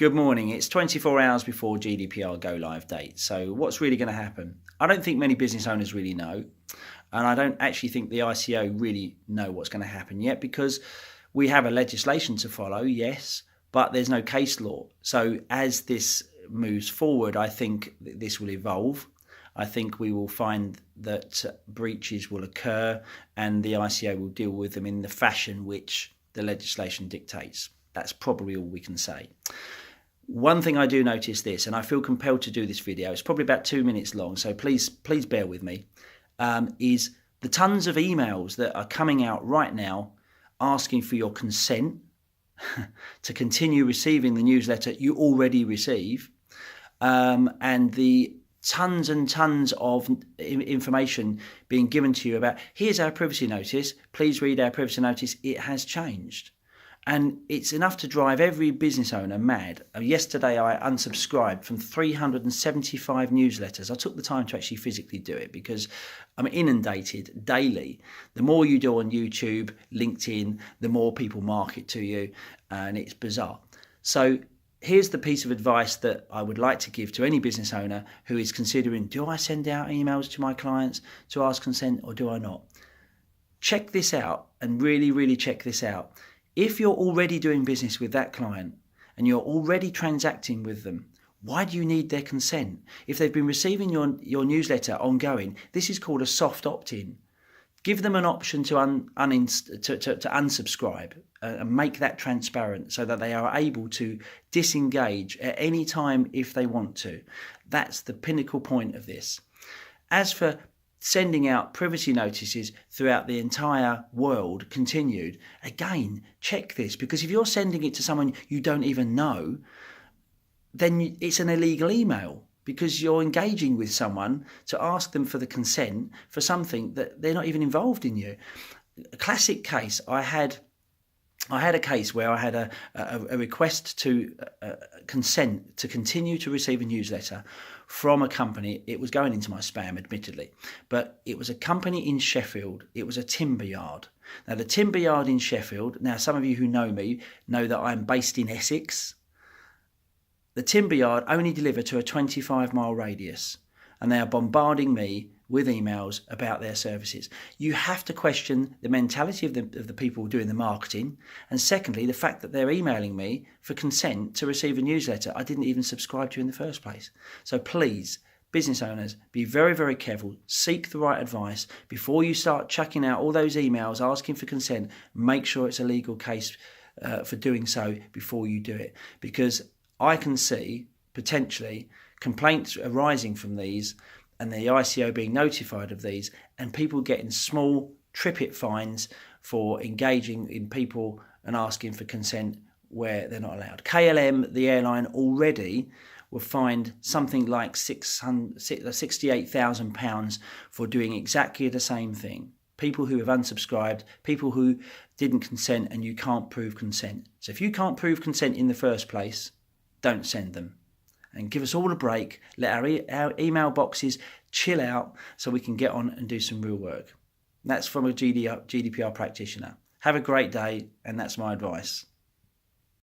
Good morning. It's 24 hours before GDPR go live date. So what's really going to happen? I don't think many business owners really know. And I don't actually think the ICO really know what's going to happen yet, because we have a legislation to follow, yes, but there's no case law. So as this moves forward, I think this will evolve. I think we will find that breaches will occur and the ICO will deal with them in the fashion which the legislation dictates. That's probably all we can say. One thing I do notice this, and I feel compelled to do this video, it's probably about 2 minutes long, so please bear with me, is the tons of emails that are coming out right now asking for your consent to continue receiving the newsletter you already receive, and the tons and tons of information being given to you about, here's our privacy notice, please read our privacy notice, it has changed. And it's enough to drive every business owner mad. Yesterday, I unsubscribed from 375 newsletters. I took the time to actually physically do it because I'm inundated daily. The more you do on YouTube, LinkedIn, the more people market to you, and it's bizarre. So here's the piece of advice that I would like to give to any business owner who is considering, do I send out emails to my clients to ask consent or do I not? Check this out and really check this out. If you're already doing business with that client and you're already transacting with them, why do you need their consent? If they've been receiving your newsletter ongoing, this is called a soft opt-in. Give them an option to unsubscribe and make that transparent so that they are able to disengage at any time if they want to. That's the pinnacle point of this. As for sending out privacy notices throughout the entire world continued, again, check this, because if you're sending it to someone you don't even know, then it's an illegal email, because you're engaging with someone to ask them for the consent for something that they're not even involved in you. A classic case, I had a case where I had a request to consent to continue to receive a newsletter from a company. It was going into my spam, admittedly, but it was a company in Sheffield. It was a timber yard. Now, the timber yard in Sheffield, now some of you who know me know that I'm based in Essex. The timber yard only deliver to a 25-mile radius, and they are bombarding me with emails about their services. You have to question the mentality of the people doing the marketing, and secondly, the fact that they're emailing me for consent to receive a newsletter I didn't even subscribe to in the first place. So please, business owners, be very careful. Seek the right advice before you start chucking out all those emails asking for consent. Make sure it's a legal case for doing so before you do it, because I can see potentially complaints arising from these and the ICO being notified of these, and people getting small tripit fines for engaging in people and asking for consent where they're not allowed. KLM, the airline, already were fined something like £68,000 for doing exactly the same thing. People who have unsubscribed, people who didn't consent, and you can't prove consent. So if you can't prove consent in the first place, don't send them. And give us all a break. Let our email boxes chill out so we can get on and do some real work. That's from a GDPR practitioner. Have a great day, and that's my advice.